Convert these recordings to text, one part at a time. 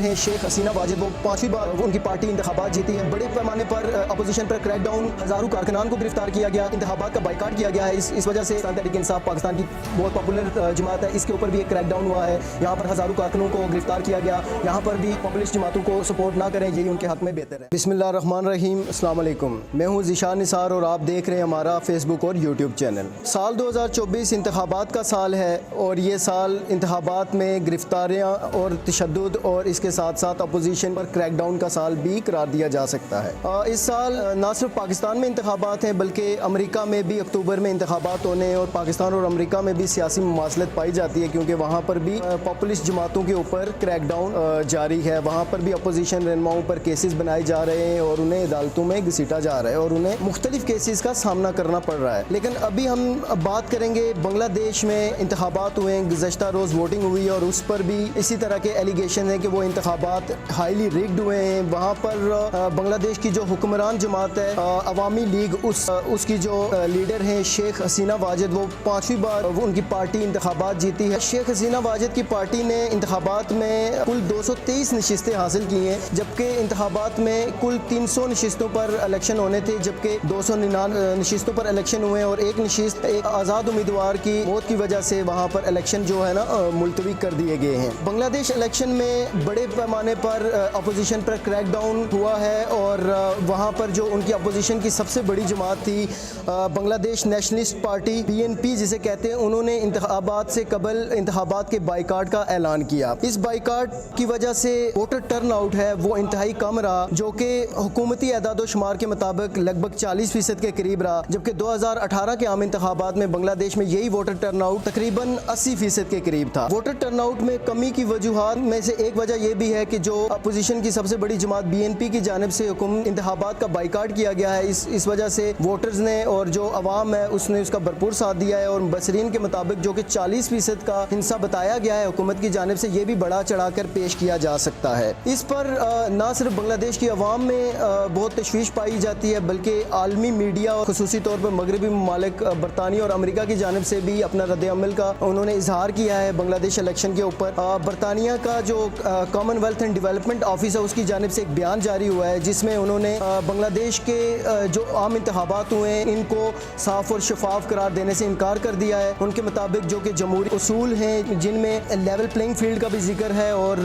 ہیں شیخ حسینہ واجد، وہ 5ویں بار ان کی پارٹی انتخابات جیتی ہے۔ بڑے پیمانے پر اپوزیشن پر کریک ڈاؤن، ہزاروں کارکنان کو گرفتار کیا گیا، انتخابات کا بائیکاٹ کیا گیا ہے۔ اس وجہ سے تحریک انصاف پاکستان کی بہت پاپولر جماعت ہے، اس کے اوپر بھی ایک کریک ڈاؤن ہوا ہے۔ یہاں پر ہزاروں کارکنوں کو گرفتار کیا گیا۔ یہاں پر بھی پاپولسٹ جماعتوں کو سپورٹ نہ کریں، یہی ان کے حق میں بہتر ہے۔ بسم اللہ الرحمن الرحیم، السلام علیکم، میں ہوں ذیشان نثار اور آپ دیکھ رہے ہیں ہمارا فیس بک اور یوٹیوب چینل۔ سال 2024 انتخابات کا سال ہے اور یہ سال انتخابات میں گرفتاریاں اور تشدد اور اس کے ساتھ ساتھ اپوزیشن پر کریک ڈاؤن کا سال بھی قرار دیا جا سکتا ہے۔ اس سال نہ صرف پاکستان میں انتخابات ہیں بلکہ امریکہ میں بھی اکتوبر میں انتخابات ہونے ہیں، اور پاکستان اور امریکہ میں بھی سیاسی مماثلت پائی جاتی ہے کیونکہ وہاں پر بھی پاپولسٹ جماعتوں کے اوپر کریک ڈاؤن جاری ہے۔ وہاں پر بھی اپوزیشن رہنماؤں پر کیسز بنائے جا رہے ہیں اور انہیں عدالتوں میں گھسیٹا جا رہا ہے اور انہیں مختلف کیسز کا سامنا کرنا پڑ رہا ہے۔ لیکن ابھی ہم بات کریں گے بنگلہ دیش میں انتخابات ہوئے ہیں، گزشتہ روز ووٹنگ ہوئی اور اس پر بھی اسی طرح کے ایلیگیشن ہیں کہ وہ انتخابات ہائیلی ریگڈ ہوئے ہیں۔ وہاں پر بنگلہ دیش کی جو حکمران جماعت ہے عوامی لیگ، اس کی جو لیڈر ہیں شیخ حسینہ واجد، وہ 5ویں بار ان کی پارٹی انتخابات جیتی ہے۔ شیخ حسینہ واجد کی پارٹی نے انتخابات میں کل 223 نشستیں حاصل کی ہیں، جبکہ انتخابات میں کل 300 نشستوں پر الیکشن ہونے تھے، جبکہ 299 نشستوں پر الیکشن ہوئے اور ایک نشست ایک آزاد امیدوار کی موت کی وجہ سے وہاں پر الیکشن جو ہے نا ملتوی کر دیے گئے ہیں۔ بنگلہ دیش الیکشن میں بڑے پیمانے پر اپوزیشن پر کریک ڈاؤن ہوا ہے اور وہاں پر جو ان کی اپوزیشن کی سب سے بڑی جماعت تھی بنگلہ دیش نیشنلسٹ پارٹی BNP جسے کہتے ہیں، انہوں نے انتخابات سے قبل انتخابات کے بائیکاٹ کا اعلان کیا۔ اس بائیکاٹ کی وجہ سے ووٹر ٹرن آؤٹ ہے وہ انتہائی کم رہا، جو کہ حکومتی اعداد و شمار کے مطابق لگ بھگ 40% کے قریب رہا، جبکہ 2018 کے عام انتخابات میں بنگلہ دیش میں یہی ووٹر ٹرن آؤٹ تقریباً 80% کے قریب تھا۔ ووٹر ٹرن آؤٹ میں کمی کی وجوہات میں سے ایک وجہ یہ بھی ہے کہ جو اپوزیشن کی سب سے بڑی جماعت BNP کی جانب سے انتخابات کا بائیکاٹ کیا گیا ہے، اس وجہ سے ووٹرز نے اور جو عوام ہے اس نے اس کا بھرپور ساتھ دیا ہے، اور مبصرین کے مطابق جو کہ 40% کا ہنسا بتایا گیا ہے حکومت کی جانب سے، یہ بھی بڑا چڑھا کر پیش کیا جا سکتا ہے۔ اس پر نہ صرف بنگلہ دیش کی عوام میں بہت تشویش پائی جاتی ہے بلکہ عالمی میڈیا اور خصوصی طور پر مغربی ممالک برطانیہ اور امریکہ کی جانب سے بھی اپنا رد عمل کا انہوں نے اظہار کیا ہے بنگلہ دیش الیکشن کے اوپر۔ برطانیہ کا جو common wealth and development office ہے اس کی جانب سے ایک بیان جاری ہوا ہے جس میں انہوں نے بنگلہ دیش کے جو عام انتخابات ہوئے ہیں ان کو صاف اور شفاف قرار دینے سے انکار کر دیا ہے۔ ان کے مطابق جو کہ جمہوری اصول ہیں جن میں لیول پلینگ فیلڈ کا بھی ذکر ہے اور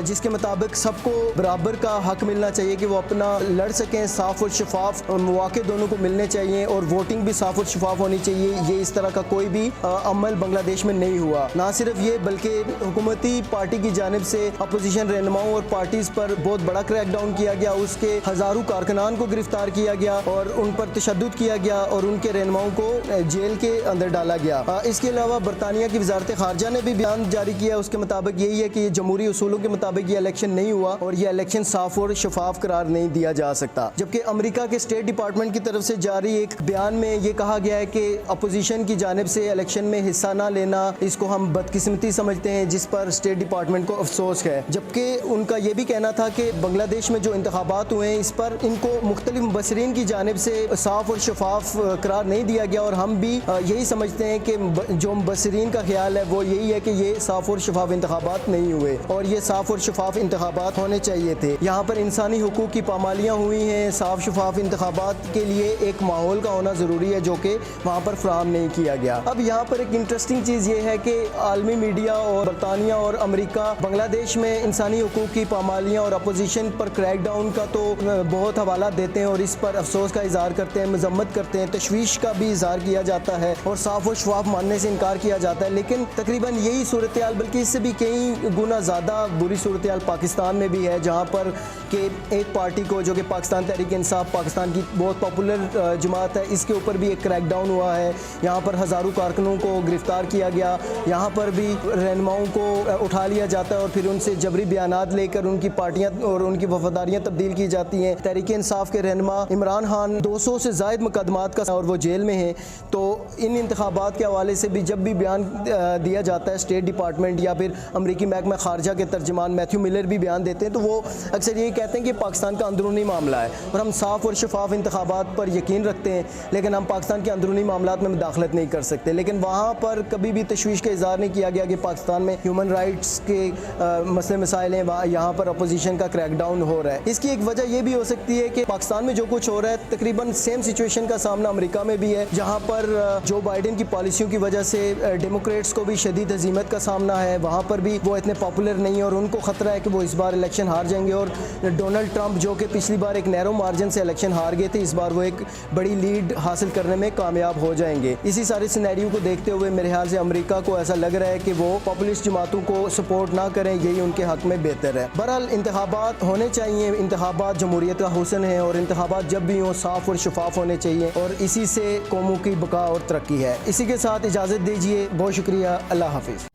جس کے مطابق سب کو برابر کا حق ملنا چاہیے کہ وہ اپنا لڑ سکیں، صاف اور شفاف مواقع دونوں کو ملنے چاہیے اور ووٹنگ بھی صاف اور شفاف ہونی چاہیے، یہ اس طرح کا کوئی بھی عمل بنگلہ دیش میں نہیں ہوا۔ نہ صرف یہ بلکہ حکومتی پارٹی کی جانب سے اپوزیشن رہنماؤں اور پارٹیز پر بہت بڑا کریک ڈاؤن کیا گیا، اس کے ہزاروں کارکنان کو گرفتار کیا گیا اور ان پر تشدد کیا گیا اور ان کے رہنماؤں کو جیل کے اندر ڈالا گیا۔ اس کے علاوہ برطانیہ کی وزارت خارجہ نے بھی بیان جاری کیا، اس کے مطابق یہی ہے کہ یہ جمہوری اصولوں کے مطابق یہ الیکشن نہیں ہوا اور یہ الیکشن صاف اور شفاف قرار نہیں دیا جا سکتا۔ جبکہ امریکہ کے اسٹیٹ ڈپارٹمنٹ کی طرف سے جاری ایک بیان میں یہ کہا گیا ہے کہ اپوزیشن کی جانب سے الیکشن میں حصہ نہ لینا اس کو ہم بدقسمتی سمجھتے ہیں، جس پر اسٹیٹ ڈپارٹمنٹ کو افسوس ہے۔ جبکہ ان کا یہ بھی کہنا تھا کہ بنگلہ دیش میں جو انتخابات ہوئے ہیں اس پر ان کو مختلف مبصرین کی جانب سے صاف اور شفاف قرار نہیں دیا گیا، اور ہم بھی یہی سمجھتے ہیں کہ جو مبصرین کا خیال ہے وہ یہی ہے کہ یہ صاف اور شفاف انتخابات نہیں ہوئے اور یہ صاف اور شفاف انتخابات ہونے چاہیے تھے۔ یہاں پر انسانی حقوق کی پامالیاں ہوئی ہیں، صاف شفاف انتخابات کے لیے ایک ماحول کا ہونا ضروری ہے جو کہ وہاں پر فراہم نہیں کیا گیا۔ اب یہاں پر ایک انٹرسٹنگ چیز یہ ہے کہ عالمی میڈیا اور برطانیہ اور امریکہ بنگلہ دیش میں انسانی حقوق کی پامالیاں اور اپوزیشن پر کریک ڈاؤن کا تو بہت حوالہ دیتے ہیں اور اس پر افسوس کا اظہار کرتے ہیں، مذمت کرتے ہیں، تشویش کا بھی اظہار کیا جاتا ہے اور صاف و شفاف ماننے سے انکار کیا جاتا ہے۔ لیکن تقریباً یہی صورتحال بلکہ اس سے بھی کئی گنا زیادہ بری صورتحال پاکستان میں بھی ہے، جہاں پر کہ ایک پارٹی کو جو کہ پاکستان تحریک انصاف پاکستان کی بہت پاپولر جماعت ہے، اس کے اوپر بھی ایک کریک ڈاؤن ہوا ہے۔ یہاں پر ہزاروں کارکنوں کو گرفتار کیا گیا، یہاں پر بھی رہنماؤں کو اٹھا لیا جاتا ہے اور پھر ان سے جبری بیانات لے کر ان کی پارٹیاں اور ان کی وفاداریاں تبدیل کی جاتی ہیں۔ تحریک انصاف کے رہنما عمران خان 200 سے زائد مقدمات کا اور وہ جیل میں ہیں۔ تو ان انتخابات کے حوالے سے بھی جب بھی بیان دیا جاتا ہے اسٹیٹ ڈپارٹمنٹ یا پھر امریکی محکمہ خارجہ کے ترجمان میتھیو ملر بھی بیان دیتے ہیں تو وہ اکثر یہی کہتے ہیں کہ پاکستان کا اندرونی معاملہ ہے اور ہم صاف اور شفاف انتخابات پر یقین رکھتے ہیں، لیکن ہم پاکستان کے اندرونی معاملات میں مداخلت نہیں کر سکتے۔ لیکن وہاں پر کبھی بھی تشویش کا اظہار نہیں کیا گیا کہ پاکستان میں ہیومن رائٹس کے مسئلے مسائل مسائل ہیں وہاں یہاں پر اپوزیشن کا کریک ڈاؤن ہو رہا ہے. اس کی ایک وجہ یہ بھی ہو سکتی ہے کہ پاکستان میں جو کچھ ہو رہا ہے تقریباً سیم سچویشن کا سامنا امریکہ میں بھی ہے, جہاں پر جو بائیڈن کی پالیسیوں کی وجہ سے ڈیموکریٹس کو بھی شدید ہزیمت کا سامنا ہے. وہاں پر بھی وہ اتنے پاپولر نہیں ہیں اور ان کو خطرہ ہے کہ وہ اس بار الیکشن ہار جائیں گے. اور ڈونلڈ ٹرمپ جو کہ پچھلی بار ایک نیرو مارجن سے الیکشن ہار گئے تھے, اس بار وہ ایک بڑی لیڈ حاصل کرنے میں کامیاب ہو جائیں گے. اسی سارے سینیریو کو دیکھتے ہوئے میرے خیال سے امریکہ کو ایسا لگ رہا ہے کہ وہ پاپولسٹ جماعتوں کو سپورٹ نہ کریں, یہی ان کے حق میں بہتر ہے. بہرحال انتخابات ہونے چاہیے, انتخابات جمہوریت کا حسن ہے اور انتخابات جب بھی ہوں صاف اور شفاف ہونے چاہیے اور اسی سے قوموں کی بقا اور ترقی ہے. اسی کے ساتھ اجازت دیجیے, بہت شکریہ, اللہ حافظ.